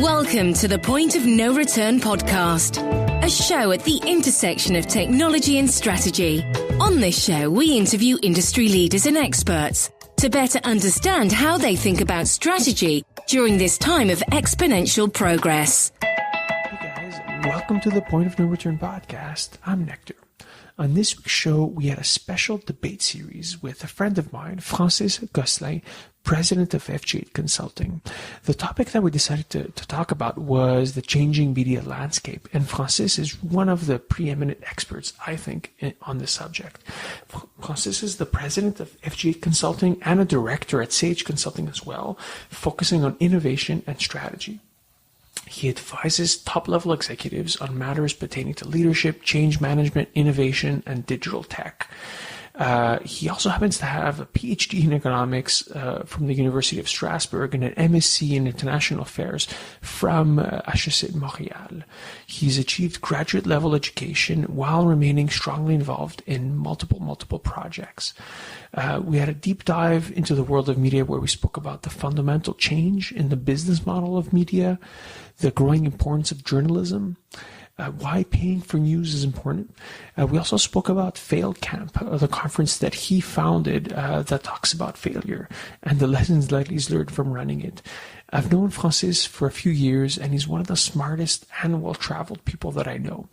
Welcome to the Point of No Return podcast, a show at the intersection of technology and strategy. On this show, we interview industry leaders and experts to better understand how they think about strategy during this time of exponential progress. Hey guys, welcome to the Point of No Return podcast. I'm Nectar. On this week's show, we had a special debate series with a friend of mine, Francis Gosselin, president of FG8 Consulting. The topic that we decided to talk about was the changing media landscape, and Francis is one of the preeminent experts, I think, on this subject. Francis is the president of FG8 Consulting and a director at Sage Consulting as well, focusing on innovation and strategy. He advises top-level executives on matters pertaining to leadership, change management, innovation, and digital tech. He also happens to have a PhD in economics from the University of Strasbourg and an MSc in international affairs from HEC Montréal. He's achieved graduate-level education while remaining strongly involved in multiple projects. We had a deep dive into the world of media where we spoke about the fundamental change in the business model of media, the growing importance of journalism, why paying for news is important. We also spoke about Fail Camp, the conference that he founded that talks about failure and the lessons that he's learned from running it. I've known Francis for a few years, and he's one of the smartest and well-traveled people that I know.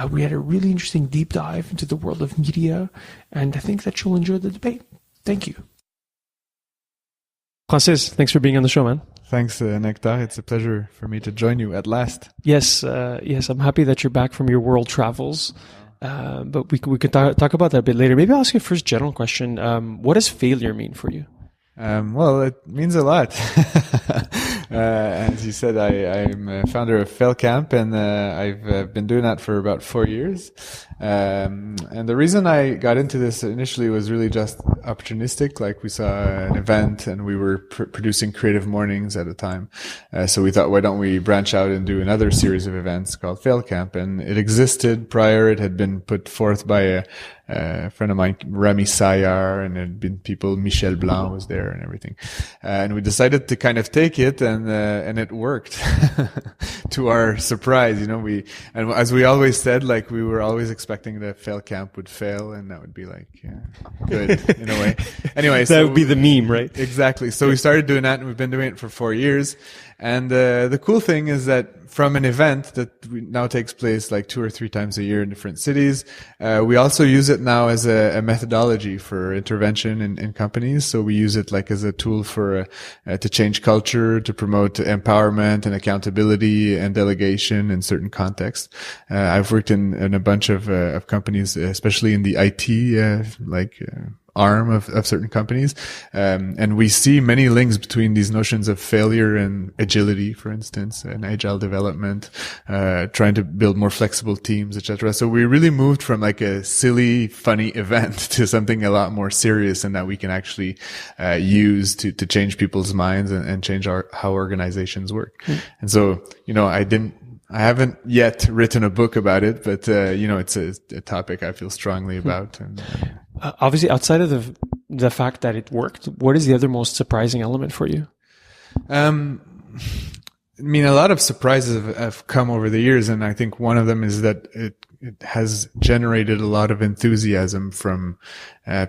We had a really interesting deep dive into the world of media, and I think that you'll enjoy the debate. Thank you. Francis, thanks for being on the show, man. Thanks, Nectar. It's a pleasure for me to join you at last. Yes, I'm happy that you're back from your world travels. But we could talk about that a bit later. Maybe I'll ask you a first general question. What does failure mean for you? Well, it means a lot. As you said, I'm a founder of Fail Camp, and I've been doing that for about 4 years. And the reason I got into this initially was really just opportunistic. Like, we saw an event and we were producing creative mornings at the time. So we thought, why don't we branch out and do another series of events called Fail Camp? And it existed prior. It had been put forth by a friend of mine, Rami Sayar, and there'd been people, Michel Blanc was there and everything. And we decided to kind of take it, and it worked to our surprise. You know, and as we always said, like, we were always expecting the Fail Camp would fail, and that would be like, good in a way. Anyway, that would be the meme, right? Exactly. So we started doing that, and we've been doing it for 4 years. And the cool thing is that from an event that now takes place like 2 or 3 times a year in different cities, we also use it now as a methodology for intervention in companies. So we use it like as a tool for to change culture, to promote empowerment and accountability and delegation in certain contexts. I've worked in a bunch of companies, especially in the IT arm of certain companies. And we see many links between these notions of failure and agility, for instance, and agile development, trying to build more flexible teams, etc. So we really moved from like a silly, funny event to something a lot more serious, and that we can actually use to change people's minds and change how organizations work. And so, you know, I haven't yet written a book about it, but, you know, it's a topic I feel strongly about. And, obviously, outside of the fact that it worked, what is the other most surprising element for you? I mean, a lot of surprises have come over the years, and I think one of them is that it has generated a lot of enthusiasm from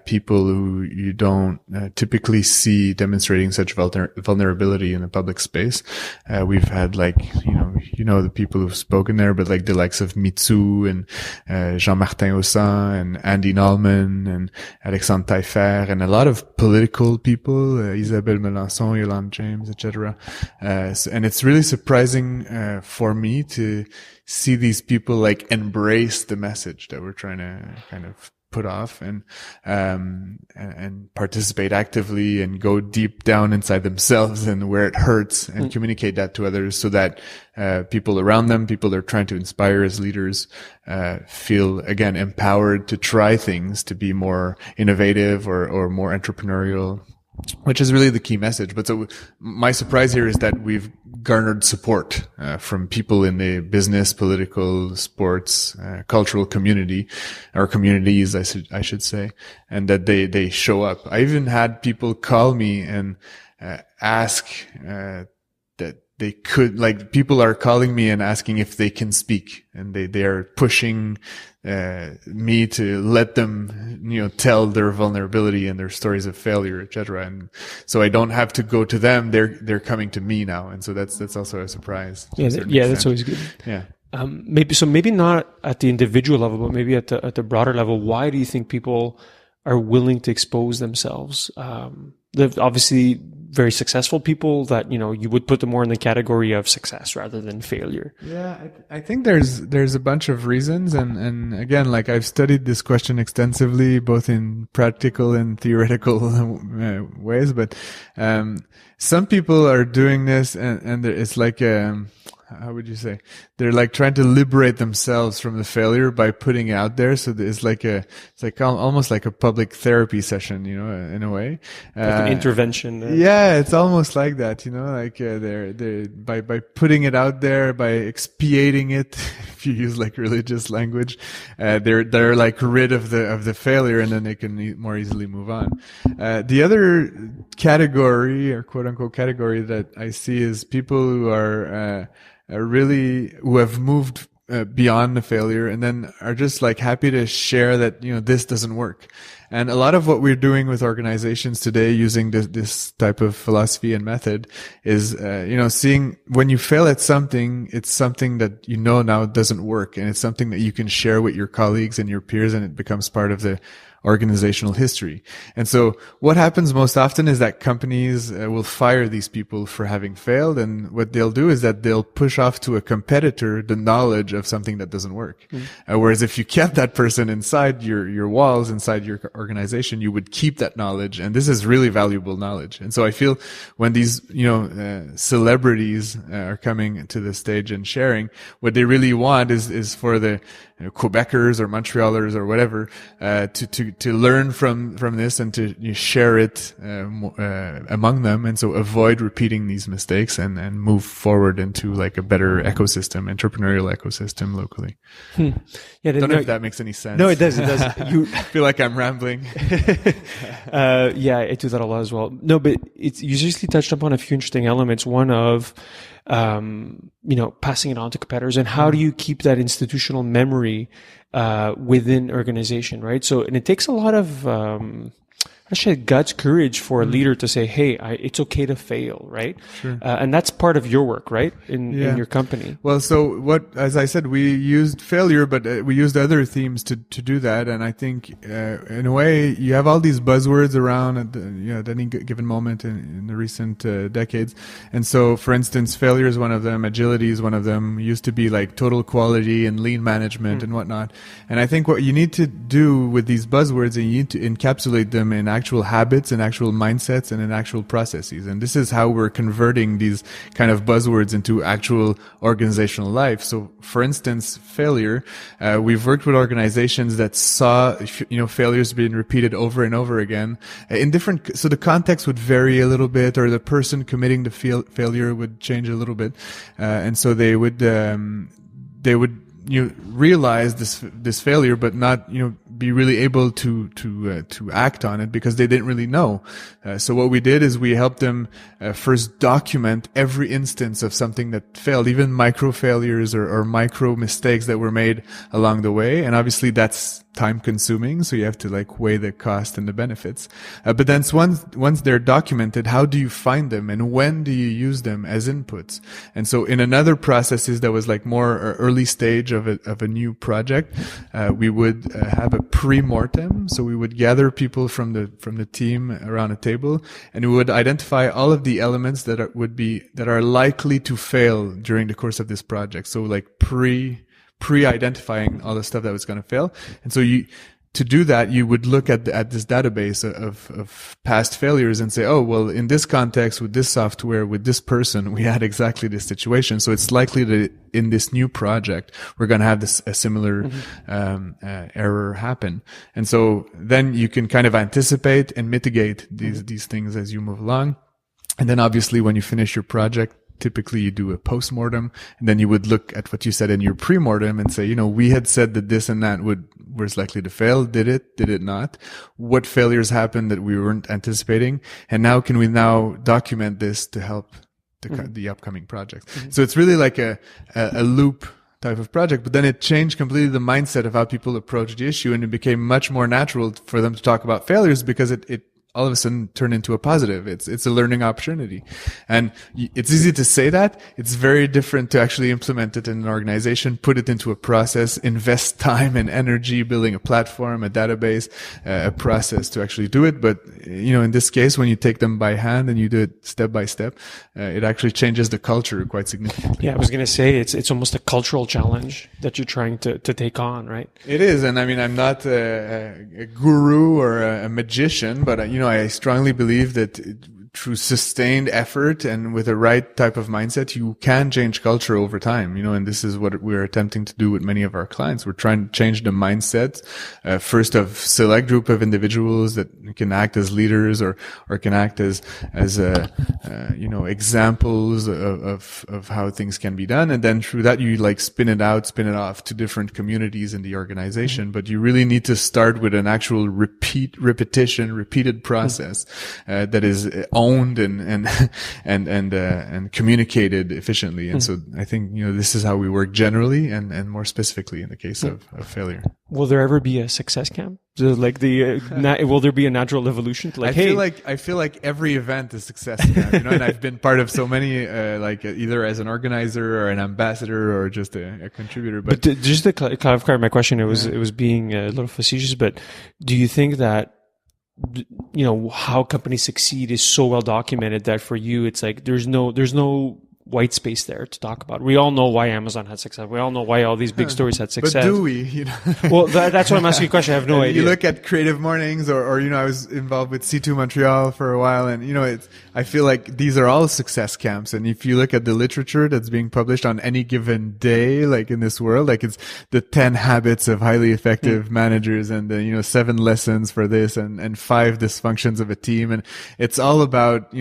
people who you don't typically see demonstrating such vulnerability in the public space. We've had you know the people who've spoken there, but like the likes of Mitsu and Jean-Martin Haussin and Andy Nallman and Alexandre Taillefer, and a lot of political people, Isabelle Melançon, Yolande James, etc. And it's really surprising for me to see these people like embrace the message that we're trying to kind of put off and participate actively and go deep down inside themselves and where it hurts and communicate that to others, so that people around them, people they're trying to inspire as leaders, feel again empowered to try things, to be more innovative or more entrepreneurial, which is really the key message. But so my surprise here is that we've garnered support from people in the business, political, sports, cultural community, or communities, I should say, and that they show up. I even had people call me and ask that could, like, people are calling me and asking if they can speak, and they are pushing me to let them, tell their vulnerability and their stories of failure, etc. And so I don't have to go to them; they're coming to me now, and so that's also a surprise. Yeah, that's always good. Yeah. Maybe not at the individual level, but maybe at the broader level. Why do you think people are willing to expose themselves? They're obviously very successful people that, you would put them more in the category of success rather than failure. Yeah, I think there's a bunch of reasons. And again, like, I've studied this question extensively, both in practical and theoretical ways. But some people are doing this and it's like, how would you say? They're like trying to liberate themselves from the failure by putting it out there. So it's like almost like a public therapy session, in a way. Like an intervention. Yeah, it's almost like that, like, they're by putting it out there, by expiating it, if you use like religious language, they're like rid of the failure, and then they can more easily move on. The other category, or quote unquote category, that I see is people who are who have moved beyond the failure, and then are just like happy to share that, this doesn't work. And a lot of what we're doing with organizations today, using this type of philosophy and method, is, seeing when you fail at something, it's something that now doesn't work, and it's something that you can share with your colleagues and your peers, and it becomes part of the organizational history. And so what happens most often is that companies will fire these people for having failed, and what they'll do is that they'll push off to a competitor the knowledge of something that doesn't work. Whereas if you kept that person inside your walls, inside your organization, you would keep that knowledge, and this is really valuable knowledge. And so I feel when these celebrities are coming to the stage and sharing, what they really want is for the Quebecers or Montrealers or whatever to learn from this, and to share it among them, and so avoid repeating these mistakes, and move forward into like a better entrepreneurial ecosystem locally. Yeah, don't know if that makes any sense. No, it does. You I feel like I'm rambling. Yeah, I do that a lot as well. No, but you just touched upon a few interesting elements. One of passing it on to competitors, and how do you keep that institutional memory within organization, right? So, and it takes a lot of guts, courage for a leader to say, "Hey, it's okay to fail," right? Sure. And that's part of your work, right, in your company. Well, so as I said, we used failure, but we used other themes to do that. And I think, in a way, you have all these buzzwords around at any given moment in the recent decades. And so, for instance, failure is one of them. Agility is one of them. It used to be like total quality and lean management and whatnot. And I think what you need to do with these buzzwords, and you need to encapsulate them in actual habits and actual mindsets and in actual processes. And this is how we're converting these kind of buzzwords into actual organizational life. So, for instance, failure, we've worked with organizations that saw, failures being repeated over and over again in different, so the context would vary a little bit, or the person committing the failure would change a little bit. And so they would realize this failure, but not, be really able to act on it, because they didn't really know. So what we did is we helped them first document every instance of something that failed, even micro failures or micro mistakes that were made along the way. And obviously that's time consuming, so you have to like weigh the cost and the benefits. But then once they're documented, how do you find them, and when do you use them as inputs? And so in another processes that was like more early stage of a new project, we would have a pre-mortem. So we would gather people from the team around a table, and we would identify all of the elements that are likely to fail during the course of this project. So like pre-identifying all the stuff that was going to fail. And so to do that, you would look at this database of past failures and say, oh, well, in this context, with this software, with this person, we had exactly this situation. So it's likely that in this new project, we're going to have a similar error happen. And so then you can kind of anticipate and mitigate these things as you move along. And then obviously when you finish your project, typically you do a post-mortem, and then you would look at what you said in your pre-mortem and say, we had said that this and that was likely to fail. Did it not? What failures happened that we weren't anticipating? And now can we document this to help the upcoming projects. So it's really like a loop type of project, but then it changed completely the mindset of how people approach the issue, and it became much more natural for them to talk about failures because it all of a sudden turned into a positive. It's a learning opportunity. And it's easy to say that. It's very different to actually implement it in an organization, put it into a process, invest time and energy building a platform, a database, a process to actually do it. But, in this case, when you take them by hand and you do it step by step, it actually changes the culture quite significantly. Yeah, I was going to say it's almost a cultural challenge that you're trying to take on, right? It is. And I mean, I'm not a guru or a magician, but, I strongly believe that through sustained effort and with the right type of mindset, you can change culture over time, and this is what we're attempting to do with many of our clients. We're trying to change the mindset, first of select group of individuals that can act as leaders or can act as examples of how things can be done. And then through that, you spin it off to different communities in the organization. But you really need to start with an actual repeated process, that is owned and communicated efficiently. And so I think, this is how we work generally and more specifically in the case of failure. Will there ever be a success camp? So will there be a natural evolution? I feel like every event is success camp, and I've been part of so many, either as an organizer or an ambassador or just a contributor. But just to clarify my question, it was being a little facetious, but do you think that how companies succeed is so well documented that for you, it's like there's no white space there to talk about? We all know why Amazon had success. We all know why all these big stories had success. But do we? Well, that's why I'm asking you a question. I have no idea. You look at Creative Mornings or I was involved with C2 Montreal for a while, and I feel like these are all success camps. And if you look at the literature that's being published on any given day, in this world, it's the 10 habits of highly effective managers and the 7 lessons for this and 5 dysfunctions of a team, and it's all about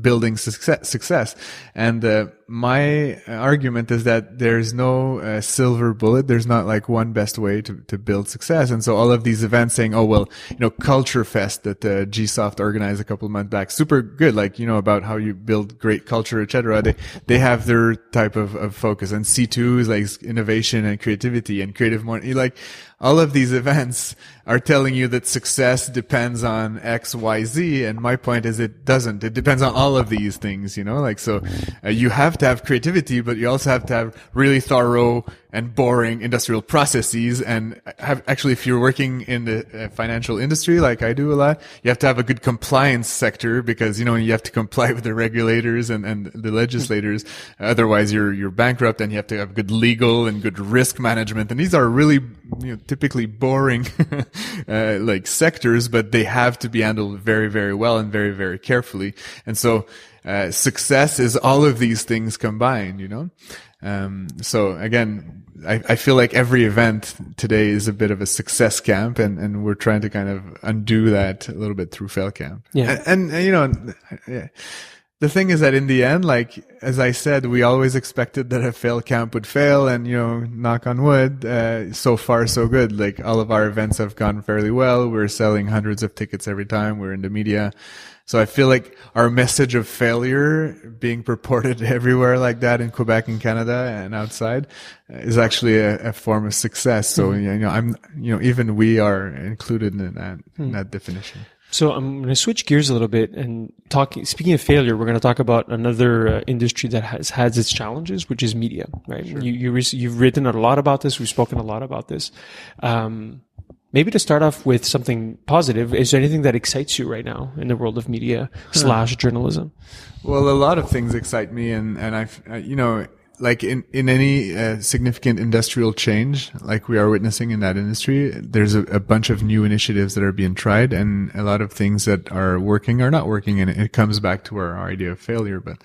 building success. And my argument is that there's no silver bullet. There's not one best way to build success. And so all of these events saying, Culture Fest that GSoft organized a couple of months back, super good, about how you build great culture, etc. They have their type of focus. And C2 is innovation and creativity and creative more. All of these events are telling you that success depends on X, Y, Z. And my point is it doesn't. It depends on all of these things, so you have to have creativity, but you also have to have really thorough and boring industrial processes. And if you're working in the financial industry, like I do a lot, you have to have a good compliance sector because, you have to comply with the regulators and the legislators. Otherwise you're bankrupt, and you have to have good legal and good risk management. And these are really, typically boring, sectors, but they have to be handled very, very well and very, very carefully. And so, success is all of these things combined, So again, I feel like every event today is a bit of a success camp, and we're trying to kind of undo that a little bit through fail camp. Yeah. And the thing is that in the end, as I said, we always expected that a fail camp would fail, and, knock on wood, so far so good. All of our events have gone fairly well. We're selling hundreds of tickets every time. We're in the media. So I feel like our message of failure being purported everywhere like that in Quebec and Canada and outside is actually a form of success. So, even we are included in that definition. So I'm going to switch gears a little bit and speaking of failure, we're going to talk about another industry that has its challenges, which is media, right? Sure. You've written a lot about this. We've spoken a lot about this. Maybe to start off with something positive, is there anything that excites you right now in the world of media / journalism? Well, a lot of things excite me, and I've, in any significant industrial change like we are witnessing in that industry, there's a bunch of new initiatives that are being tried, and a lot of things that are working are not working, and it comes back to our idea of failure. But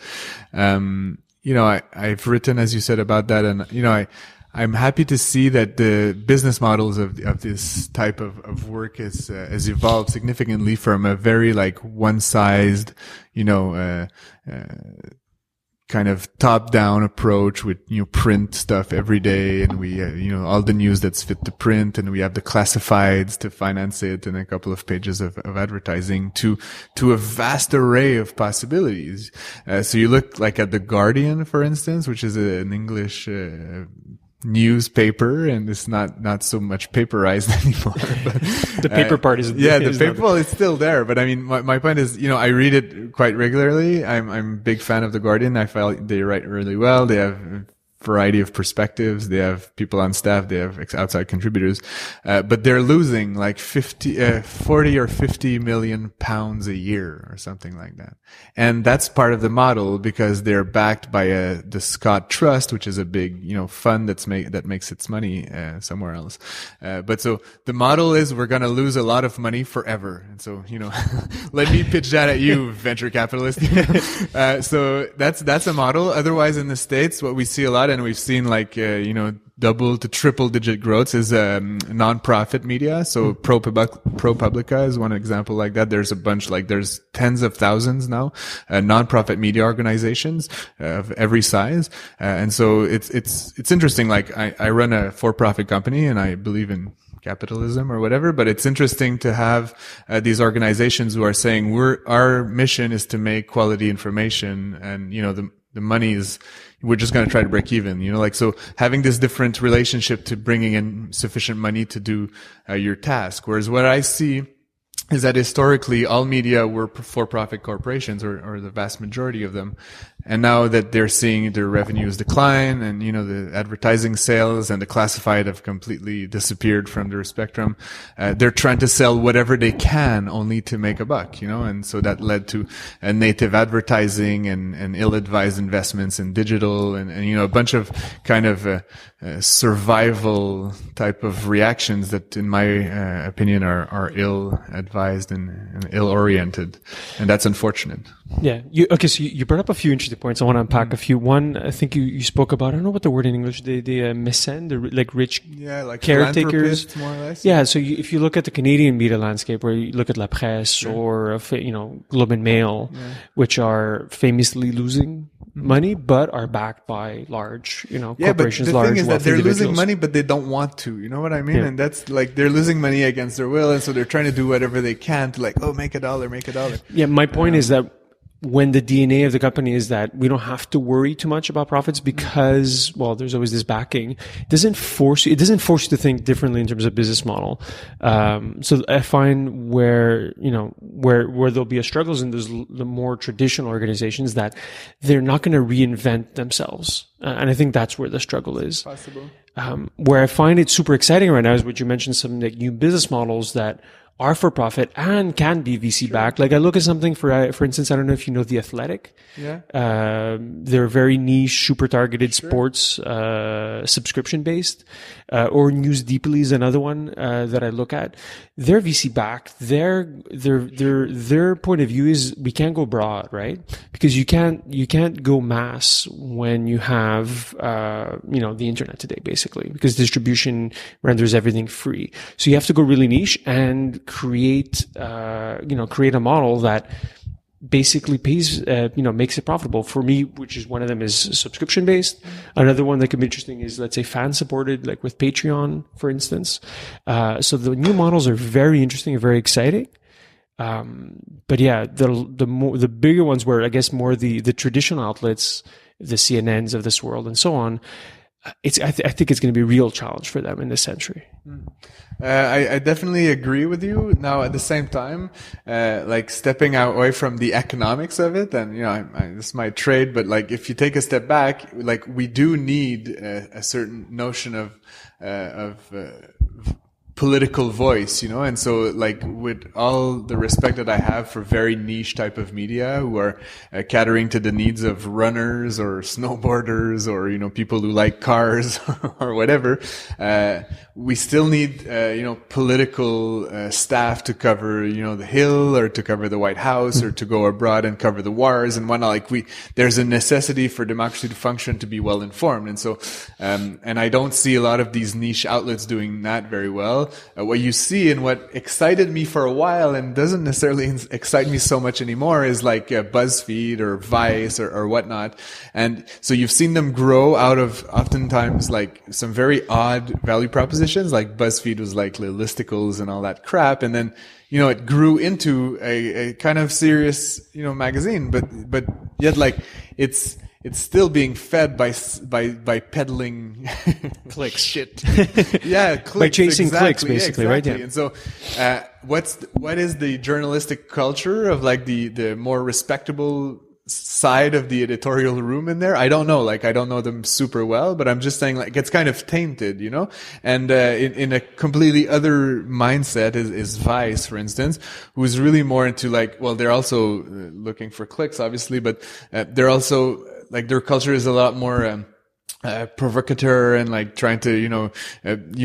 I've written, as you said, about that, and I'm happy to see that the business models of this type of work has evolved significantly from a very one-sized, kind of top-down approach with, print stuff every day, and we, all the news that's fit to print, and we have the classifieds to finance it, and a couple of pages of advertising to a vast array of possibilities. So you look like at The Guardian, for instance, which is an English, newspaper, and it's not so much paperized anymore. But, the paper part is the paper. Well, it's still there, but I mean, my point is, I read it quite regularly. I'm a big fan of The Guardian. I feel they write really well. They have a variety of perspectives. They have people on staff. They have outside contributors, but they're losing like 40 or 50 million pounds a year or something like that. And that's part of the model because they're backed by the Scott Trust, which is a big, fund that makes its money, somewhere else. But so the model is we're going to lose a lot of money forever. And so, let me pitch that at you, venture capitalist. So that's a model. Otherwise in the States, what we see a lot, and we've seen like, double to triple digit growth is nonprofit media. So ProPublica is one example like that. There's a bunch, there's tens of thousands now, nonprofit media organizations of every size. And so it's interesting. Like I run a for-profit company and I believe in capitalism or whatever, but it's interesting to have these organizations who are saying our mission is to make quality information, and the money is, we're just going to try to break even, so having this different relationship to bringing in sufficient money to do your task. Whereas what I see is that historically all media were for-profit corporations, or the vast majority of them. And now that they're seeing their revenues decline, and, the advertising sales and the classified have completely disappeared from their spectrum, they're trying to sell whatever they can only to make a buck, and so that led to native advertising and ill-advised investments in digital and a bunch of kind of survival type of reactions that, in my opinion, are ill-advised and ill-oriented. And that's unfortunate. Yeah. So you brought up a few interesting points. I want to unpack a few. One, I think you spoke about, I don't know what the word in English, the mécènes, rich caretakers. More or less. Yeah. So if you look at the Canadian media landscape, where you look at La Presse or, Globe and Mail, which are famously losing money, but are backed by large, corporations, but the thing is that they're individuals. losing money, but they don't want to, you know what I mean? Yeah. And that's like, they're losing money against their will. And so they're trying to do whatever they can to make a dollar. Yeah. My point is that when the DNA of the company is that we don't have to worry too much about profits because, there's always this backing. It doesn't force you to think differently in terms of business model. So I find where there'll be a struggles in the more traditional organizations that they're not going to reinvent themselves. And I think that's where the struggle is. Possible. Where I find it super exciting right now is what you mentioned, some new business models that are for profit and can be VC backed. Like I look at something for instance, I don't know if you know The Athletic. Yeah. They're very niche, super targeted sports, subscription based, or News Deeply is another one, that I look at. They're VC backed. Their point of view is we can't go broad, right? Because you can't go mass when you have, the internet today, basically, because distribution renders everything free. So you have to go really niche and create a model that basically pays, makes it profitable for me, which is one of them is subscription based. Another one that could be interesting is, let's say, fan supported, like with Patreon, for instance. So the new models are very interesting and very exciting. But yeah, the bigger ones where I guess more the traditional outlets, the CNNs of this world and so on, I think it's going to be a real challenge for them in this century. I definitely agree with you. Now, at the same time, stepping away from the economics of it, and this is my trade, but if you take a step back, we do need a certain notion of political voice, and so with all the respect that I have for very niche type of media who are catering to the needs of runners or snowboarders or, people who like cars or whatever, we still need, political staff to cover, the Hill or to cover the White House or to go abroad and cover the wars and whatnot. There's a necessity for democracy to function to be well informed. And so, and I don't see a lot of these niche outlets doing that very well. general, what you see and what excited me for a while and doesn't necessarily excite me so much anymore is like BuzzFeed or Vice or whatnot. And so you've seen them grow out of oftentimes like some very odd value propositions, like BuzzFeed was like listicles and all that crap. And then, it grew into a kind of serious, magazine, but yet like it's still being fed by peddling clicks. Shit. Yeah, clicks. By chasing exactly. clicks, basically, yeah, right? exactly. Yeah. And so, what is the journalistic culture of like the more respectable side of the editorial room in there? I don't know. Like, I don't know them super well, but I'm just saying like it's kind of tainted, and, in a completely other mindset is Vice, for instance, who's really more into like, well, they're also looking for clicks, obviously, but they're also like their culture is a lot more, provocateur and like trying to,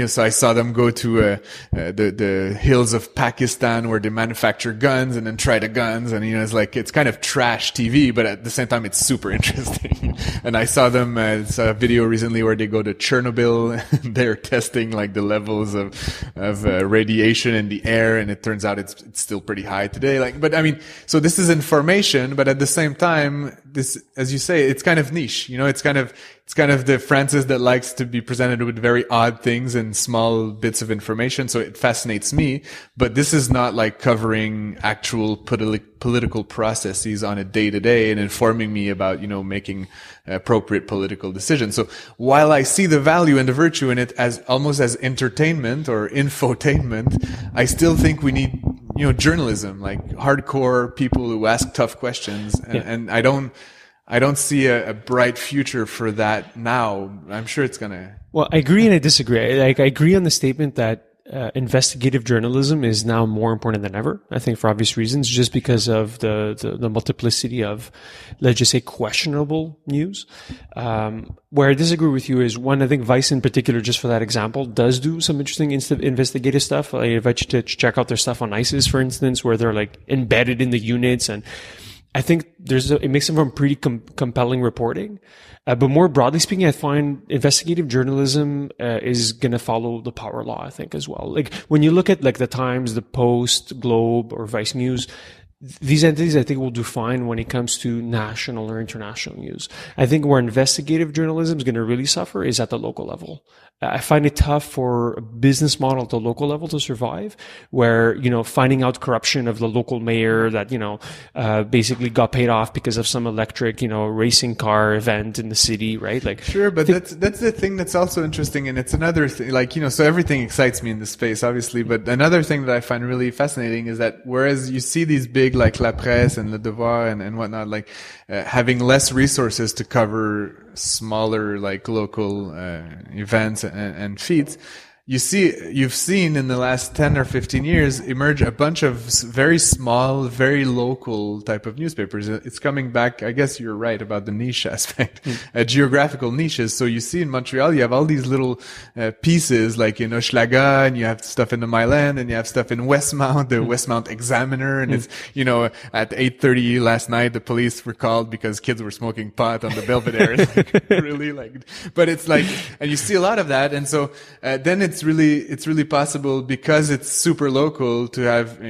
so I saw them go to, the hills of Pakistan where they manufacture guns and then try the guns. And, it's kind of trash TV, but at the same time, it's super interesting. And I saw them, saw a video recently where they go to Chernobyl and they're testing like the levels of radiation in the air. And it turns out it's still pretty high today. Like, but I mean, so this is information, but at the same time, this, as you say, it's kind of niche, it's kind of the Francis that likes to be presented with very odd things and small bits of information. So it fascinates me, but this is not like covering actual political processes on a day to day and informing me about, making appropriate political decisions. So while I see the value and the virtue in it as almost as entertainment or infotainment, I still think we need, journalism, like hardcore people who ask tough questions. And I don't see a bright future for that now. I'm sure it's gonna. Well, I agree and I disagree. Like, I agree on the statement that investigative journalism is now more important than ever. I think for obvious reasons, just because of the multiplicity of, let's just say, questionable news. Where I disagree with you is one, I think Vice in particular, just for that example, does do some interesting investigative stuff. I invite you to check out their stuff on ISIS, for instance, where they're like embedded in the units, and I think it makes them pretty compelling reporting. But more broadly speaking, I find investigative journalism is going to follow the power law, I think, as well. Like, when you look at like the Times, the Post, Globe, or Vice News, these entities, I think, will do fine when it comes to national or international news. I think where investigative journalism is going to really suffer is at the local level. I find it tough for a business model at the local level to survive, where, finding out corruption of the local mayor that, basically got paid off because of some electric, racing car event in the city, right? Like, sure, but that's the thing that's also interesting. And it's another thing, like, so everything excites me in this space, obviously. But another thing that I find really fascinating is that whereas you see these big, like La Presse and Le Devoir and whatnot, like, having less resources to cover smaller, like, local events and feeds, you've seen in the last 10 or 15 years emerge a bunch of very small, very local type of newspapers. It's coming back. I guess you're right about the niche aspect, geographical niches. So you see in Montreal, you have all these little pieces like in Hochelaga, and you have stuff in the Myland, and you have stuff in Westmount, the Westmount Examiner. And it's, at 8:30 last night, the police were called because kids were smoking pot on the Belvedere. It's like, really, like, but it's like, and you see a lot of that. And so, then it's really possible, because it's super local, to have,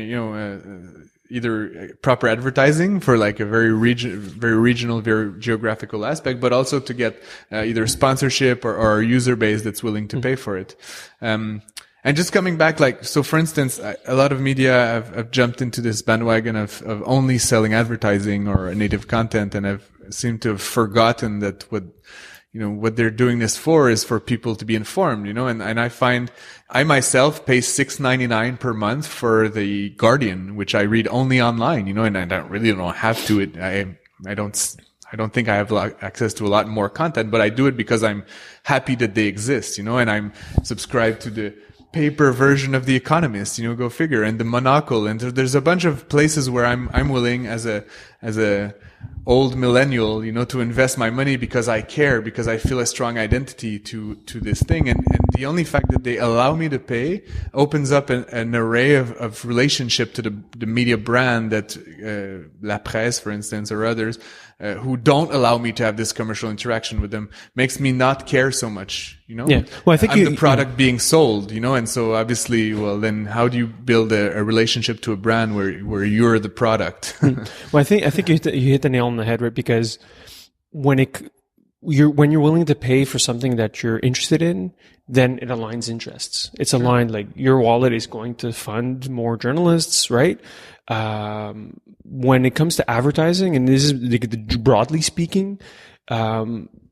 either proper advertising for like a very regional, very geographical aspect, but also to get either sponsorship or a user base that's willing to pay for it. And just coming back, like, so for instance, a lot of media have jumped into this bandwagon of only selling advertising or native content, and have seemed to have forgotten that what they're doing this for is for people to be informed, and I find I myself pay $6.99 per month for the Guardian, which I read only online, and I don't have to. I don't think I have access to a lot more content, but I do it because I'm happy that they exist, and I'm subscribed to the paper version of The Economist, go figure, and the Monocle, and there's a bunch of places where I'm willing as a old millennial, to invest my money because I care, because I feel a strong identity to this thing. And the only fact that they allow me to pay opens up an array of relationship to the media brand that, La Presse, for instance, or others, who don't allow me to have this commercial interaction with them makes me not care so much, Yeah. Well, I think I'm the product being sold, and so obviously, well, then how do you build a relationship to a brand where you're the product? Well, I think you hit the nail on the head, right? Because when you're willing to pay for something that you're interested in, then it aligns interests. It's aligned, like your wallet is going to fund more journalists, right? When it comes to advertising, and this is broadly speaking,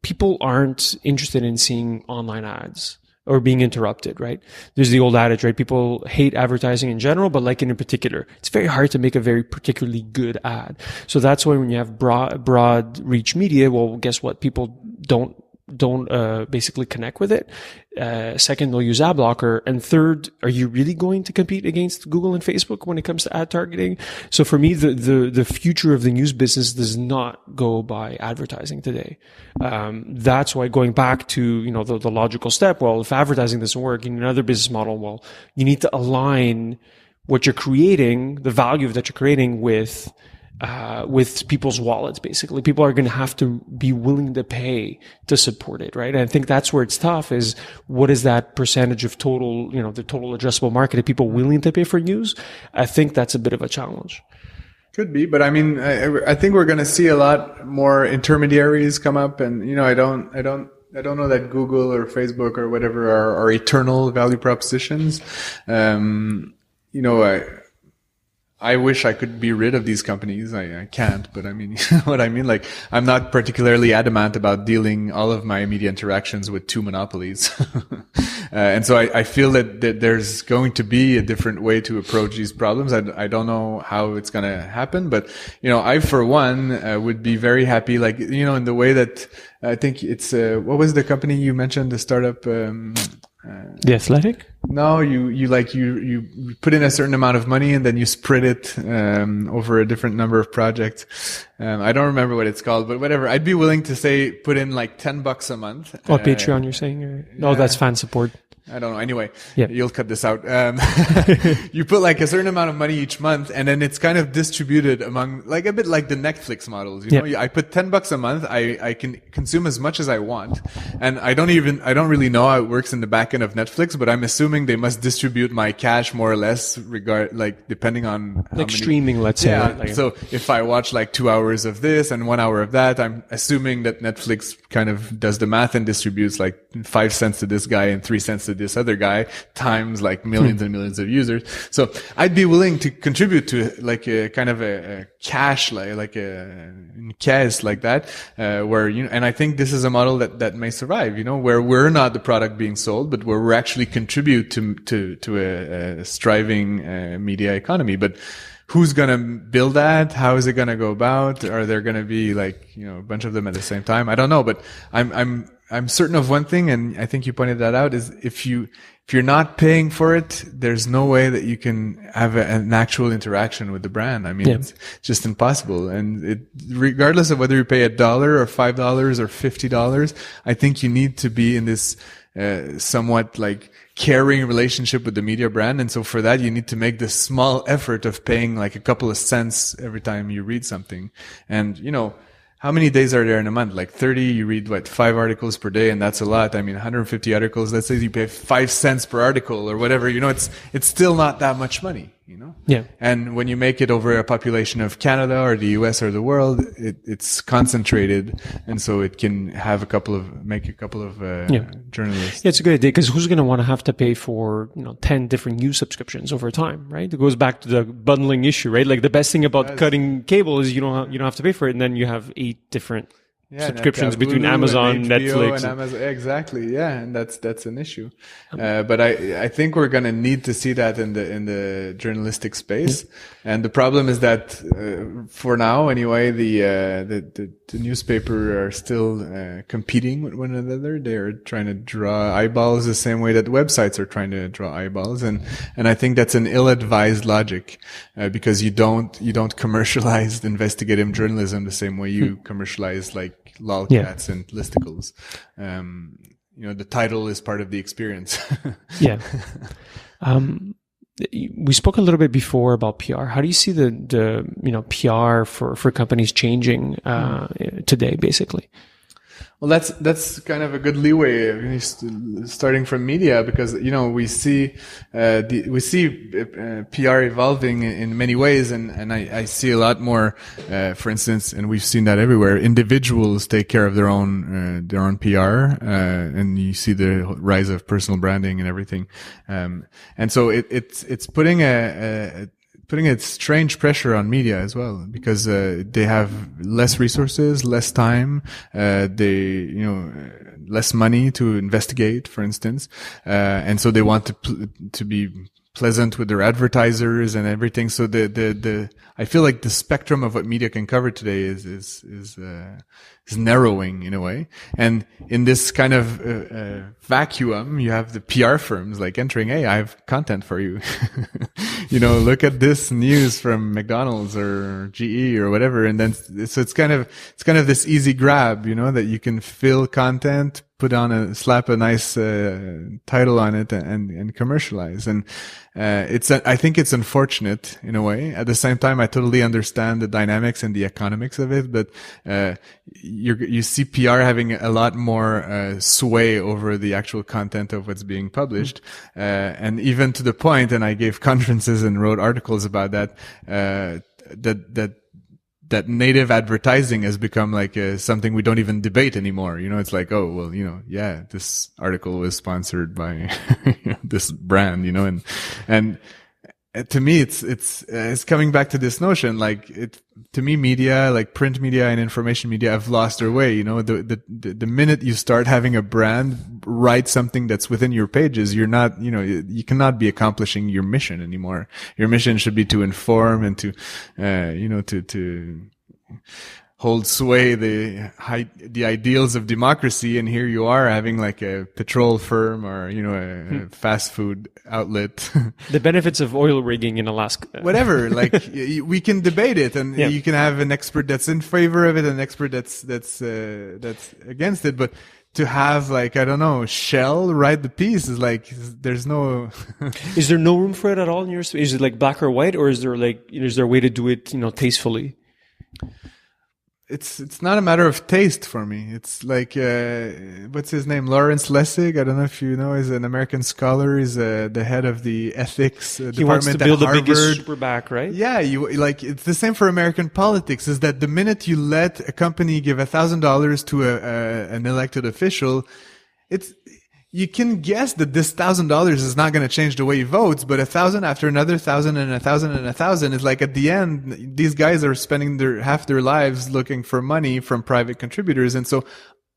people aren't interested in seeing online ads or being interrupted, right? There's the old adage, right? People hate advertising in general, but like in particular, it's very hard to make a very particularly good ad. So that's why when you have broad reach media, well, guess what? People don't basically connect with it. Second, they'll use ad blocker. And third, are you really going to compete against Google and Facebook when it comes to ad targeting? So for me, the future of the news business does not go by advertising today. That's why going back to, the logical step, well, if advertising doesn't work in another business model, well, you need to align what you're creating, the value that you're creating with people's wallets, basically. People are going to have to be willing to pay to support it, right? And I think that's where it's tough is what is that percentage of total, the total addressable market of people willing to pay for news? I think that's a bit of a challenge. Could be, but I mean, I think we're going to see a lot more intermediaries come up, and I don't know that Google or Facebook or whatever are eternal value propositions. I wish I could be rid of these companies. I can't, but I mean, you know what I mean? Like, I'm not particularly adamant about dealing all of my media interactions with two monopolies. And so I feel that there's going to be a different way to approach these problems. I don't know how it's going to happen, but, I, for one, would be very happy, like, in the way that I think it's, what was the company you mentioned, the startup, The Athletic? No, you put in a certain amount of money and then you spread it over a different number of projects. I don't remember what it's called, but whatever. I'd be willing to put in like $10 a month. Oh, Patreon, you're saying? No, that's fan support. I don't know. Anyway, yeah. You'll cut this out. You put like a certain amount of money each month, and then it's kind of distributed among, like a bit like the Netflix models. You know, I put $10 a month. I can consume as much as I want, and I don't really know how it works in the back end of Netflix, but I'm assuming they must distribute my cash more or less, depending on how streaming, let's say. Yeah. Right? So if I watch like 2 hours of this and 1 hour of that, I'm assuming that Netflix kind of does the math and distributes like 5 cents to this guy and 3 cents to this other guy times like millions and millions of users. So I'd be willing to contribute to like a kind of a cash, like a cash like that, where, and I think this is a model that may survive, where we're not the product being sold, but where we're actually contribute to a striving, media economy. But who's going to build that? How is it going to go about? Are there going to be like, a bunch of them at the same time? I don't know, but I'm certain of one thing, and I think you pointed that out, is if you're not paying for it, there's no way that you can have an actual interaction with the brand. I mean, it's just impossible. And regardless of whether you pay $1 or $5 or $50, I think you need to be in this somewhat like caring relationship with the media brand. And so for that, you need to make this small effort of paying like a couple of cents every time you read something. And, how many days are there in a month? Like 30, you read 5 articles per day, and that's a lot. I mean, 150 articles, let's say you pay 5 cents per article or whatever, it's still not that much money, Yeah. And when you make it over a population of Canada or the US or the world, it's concentrated. And so it can have make a couple of journalists. Yeah, it's a good idea, because who's going to want to have to pay for, 10 different news subscriptions over time, right? It goes back to the bundling issue, right? Like the best thing about cutting cable is you don't have to pay for it, and then you have 8 different subscriptions between Amazon, and Netflix, and Amazon. Exactly. Yeah. And that's an issue. But I think we're going to need to see that in the journalistic space. And the problem is that, for now anyway, the newspaper are still, competing with one another. They're trying to draw eyeballs the same way that websites are trying to draw eyeballs. And I think that's an ill-advised logic, because you don't commercialize investigative journalism the same way you commercialize like lolcats and listicles. The title is part of the experience. Yeah. we spoke a little bit before about PR. How do you see the PR for companies changing today, basically? Well, that's kind of a good leeway starting from media, because we see PR evolving in many ways, and I see a lot more. For instance, and we've seen that everywhere. Individuals take care of their own PR, and you see the rise of personal branding and everything. And so it's putting a strange pressure on media as well, because they have less resources, less time, less money to investigate, for instance, and so they want to be pleasant with their advertisers and everything. So I feel like the spectrum of what media can cover today is narrowing in a way. And in this kind of vacuum, you have the PR firms like entering, hey, I have content for you. Look at this news from McDonald's or GE or whatever. And then, so it's kind of this easy grab, that you can fill content, slap a nice title on it and commercialize. And I think it's unfortunate in a way. At the same time, I totally understand the dynamics and the economics of it, but you see PR having a lot more sway over the actual content of what's being published, and even to the point, and I gave conferences and wrote articles about that, that native advertising has become like something we don't even debate anymore. It's like, oh, well, yeah, this article was sponsored by this brand, and to me, it's coming back to this notion, to me, media, like print media and information media, have lost their way. The minute you start having a brand write something that's within your pages, you're not, you cannot be accomplishing your mission anymore. Your mission should be to inform and to hold sway the ideals of democracy, and here you are having like a petrol firm or a fast food outlet. The benefits of oil rigging in Alaska. Whatever, we can debate it, and you can have an expert that's in favor of it, an expert that's against it, but to have Shell write the piece is there's no. Is there no room for it at all in your? Is it like black or white, or is there a way to do it tastefully? It's not a matter of taste for me. It's like, what's his name? Lawrence Lessig. I don't know if you know, he's an American scholar. He's the head of the ethics department at Harvard. He wants to build the biggest super PAC, right? Yeah, it's the same for American politics, is that the minute you let a company give $1,000 to an elected official, you can guess that this $1,000 is not going to change the way he votes, but 1,000 after another 1,000 and 1,000 and 1,000 is like, at the end, these guys are spending half their lives looking for money from private contributors. And so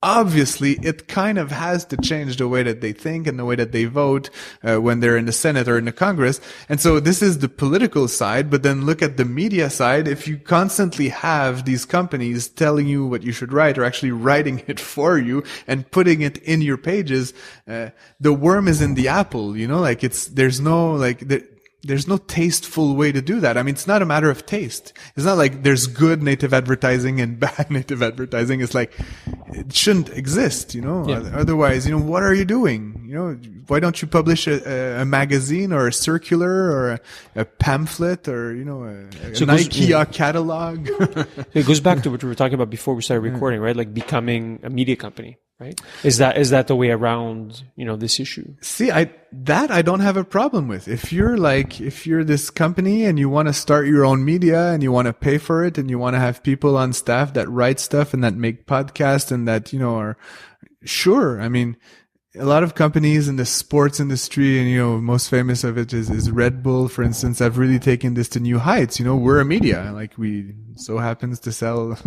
obviously it kind of has to change the way that they think and the way that they vote when they're in the Senate or in the Congress. And so this is the political side, but then look at the media side. If you constantly have these companies telling you what you should write, or actually writing it for you and putting it in your pages, the worm is in the apple, there's no tasteful way to do that. I mean, it's not a matter of taste. It's not like there's good native advertising and bad native advertising. It's like, it shouldn't exist, Yeah. Otherwise, what are you doing? Why don't you publish a magazine or a circular or a pamphlet or, an IKEA catalog? It goes back to what we were talking about before we started recording, right? Like becoming a media company. Right? Is that the way around, this issue? See, I don't have a problem with. If you're this company and you want to start your own media and you want to pay for it and you want to have people on staff that write stuff and that make podcasts and that, are sure. I mean, a lot of companies in the sports industry, and most famous of it is Red Bull, for instance, have really taken this to new heights. We're a media, we so happens to sell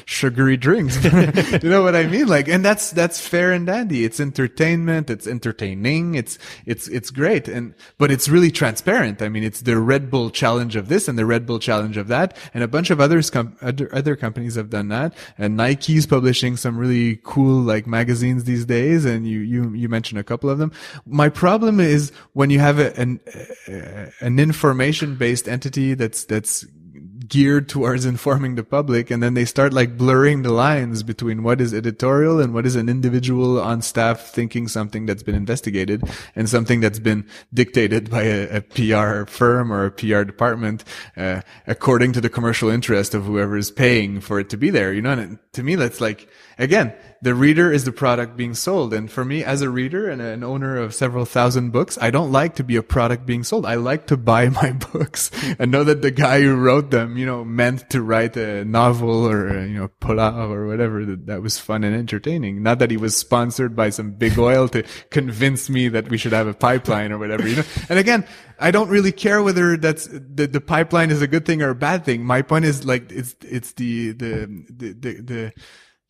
sugary drinks. You know what I mean? And that's fair and dandy. It's entertainment. It's entertaining. It's great. But it's really transparent. I mean, it's the Red Bull challenge of this and the Red Bull challenge of that. And a bunch of other companies have done that. And Nike's publishing some really cool, magazines these days. And you mentioned a couple of them. My problem is when you have an information-based entity that's geared towards informing the public, and then they start like blurring the lines between what is editorial and what is an individual on staff thinking something that's been investigated and something that's been dictated by a PR firm or a PR department, according to the commercial interest of whoever is paying for it to be there, and to me, that's like, again, the reader is the product being sold. And for me, as a reader and an owner of several thousand books, I don't like to be a product being sold. I like to buy my books and know that the guy who wrote them, meant to write a novel or, polar or whatever that was fun and entertaining. Not that he was sponsored by some big oil to convince me that we should have a pipeline or whatever, And again, I don't really care whether that's the pipeline is a good thing or a bad thing. My point is like, it's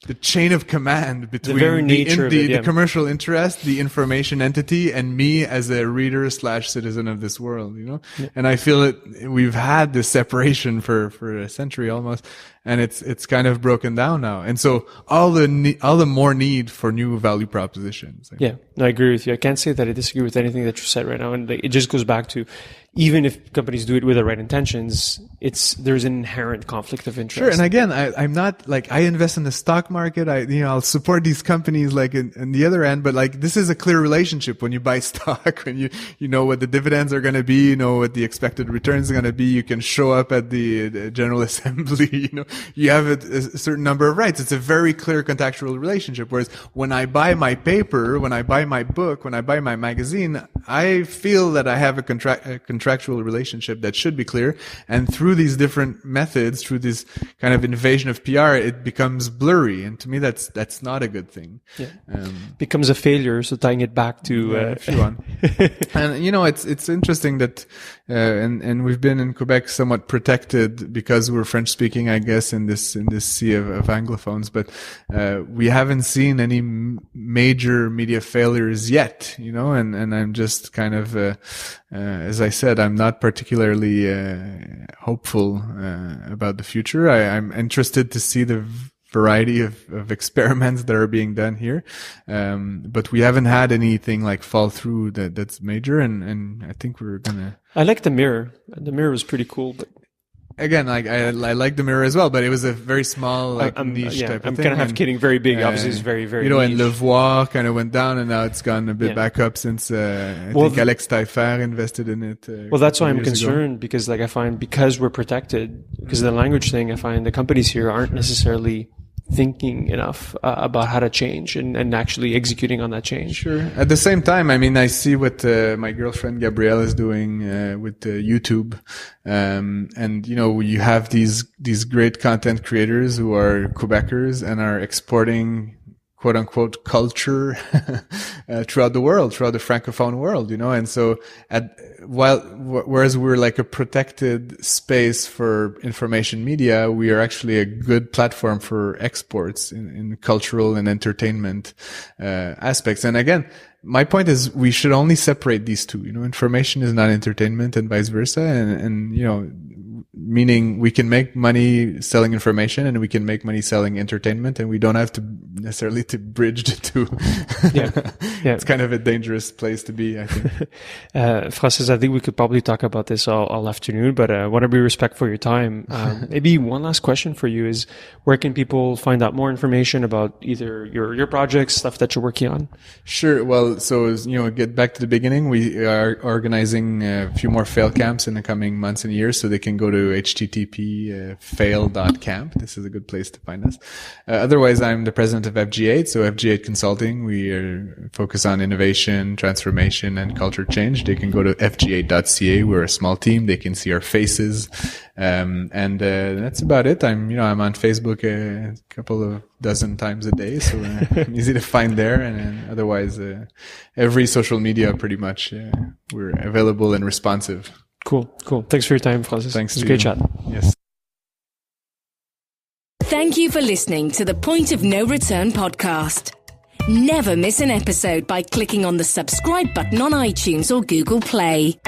the chain of command between the very nature of it, the commercial interest, the information entity, and me as a reader / citizen of this world, Yeah. And I feel that we've had this separation for a century almost, and it's kind of broken down now. And so all the more need for new value propositions. Yeah, I agree with you. I can't say that I disagree with anything that you said right now. And it just goes back to, even if companies do it with the right intentions, there's an inherent conflict of interest. Sure. And again, I'm not like, I invest in the stock market. I'll support these companies like in the other end, but like this is a clear relationship when you buy stock, when you know what the dividends are going to be, what the expected returns are going to be. You can show up at the General Assembly, you have a certain number of rights. It's a very clear contractual relationship. Whereas when I buy my paper, when I buy my book, when I buy my magazine, I feel that I have a contractual relationship that should be clear. And through these different methods, through this kind of invasion of PR, it becomes blurry. And to me, that's not a good thing. Yeah. Becomes a failure. So tying it back to, and it's interesting that, and we've been in Quebec somewhat protected because we're French speaking, I guess, in this sea of anglophones, but we haven't seen any major media failures yet, and I'm just kind of, as I said, I'm not particularly hopeful about the future. I'm interested to see the variety of experiments that are being done here, but we haven't had anything like fall through that's major, and I think we're gonna. I like the mirror. The mirror was pretty cool, but. Again, like I like the mirror as well, but it was a very small, niche type of thing. I'm kind of half kidding. Very big. Obviously, it's very, very. And Le Voir kind of went down, and now it's gone a bit back up since I think Alex Taillefer invested in it. Well, that's why I'm concerned because, I find because we're protected because of the language thing, I find the companies here aren't necessarily thinking enough about how to change and actually executing on that change. Sure. At the same time, I see what my girlfriend Gabrielle is doing with YouTube, and you have these great content creators who are Quebecers and are exporting quote unquote culture throughout the world, throughout the francophone world, and so whereas we're like a protected space for information media, we are actually a good platform for exports in cultural and entertainment aspects. And again, my point is we should only separate these two. Information is not entertainment and vice versa. And meaning we can make money selling information and we can make money selling entertainment, and we don't have to necessarily to bridge the two. Yeah. It's kind of a dangerous place to be, I think. Francis, I think we could probably talk about this all afternoon, but I want to be respectful of your time. Maybe one last question for you is, where can people find out more information about either your projects, stuff that you're working on? Sure. Well, so, get back to the beginning. We are organizing a few more fail camps in the coming months and years, so they can go to http://fail.camp. This is a good place to find us. Otherwise, I'm the president of FG8, so FG8 Consulting. We are focused on innovation, transformation, and culture change. They can go to fg8.ca. We're a small team. They can see our faces. And that's about it. I'm on Facebook a couple of dozen times a day, so I'm easy to find there. And otherwise, every social media pretty much, we're available and responsive. Cool. Thanks for your time, Francis. Thanks. It was a great chat. Yes. Thank you for listening to the Point of No Return podcast. Never miss an episode by clicking on the subscribe button on iTunes or Google Play.